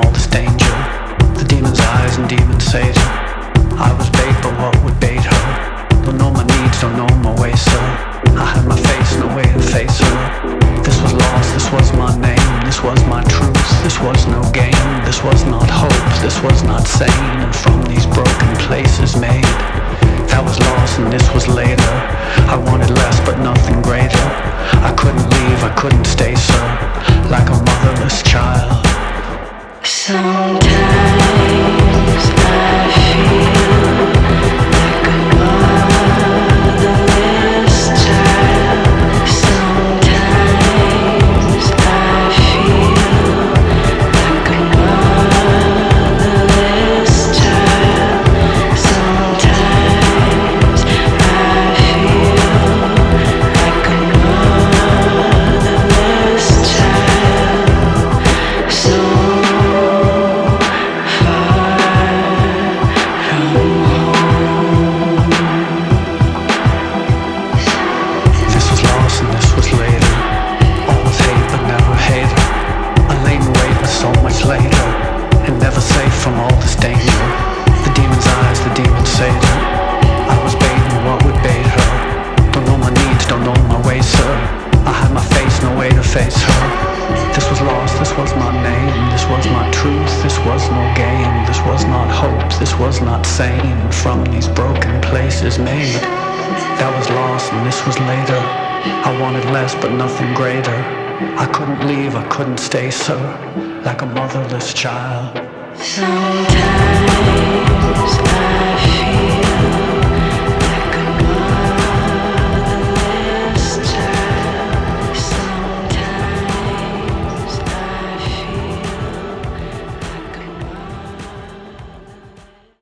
all this danger. The demon's eyes and demon Satan. I was bait, but what would bait her? Don't know my needs, don't know my way, sir. I had my face, no way to face her. This was lost, this was my name. This was my truth, this was no game. This was not hope, this was not sane. And from these broken places made, that was lost and this was later. I wanted less but nothing greater. I couldn't leave, I couldn't stay, sir, like a motherless child. Sometimes I feel like a motherless child. Sometimes I feel like a motherless child. Sometimes I feel like a motherless child. So later, and never safe from all this danger. The demon's eyes, the demon Satan. I was baiting what would bait her. Don't know my needs, don't know my way, sir. I had my face, no way to face her. This was lost, this was my name. This was my truth, this was no game. This was not hope, this was not sane. From these broken places made, that was lost and this was later. I wanted less but nothing greater. I couldn't leave, I couldn't stay, sir, like a motherless child. Sometimes I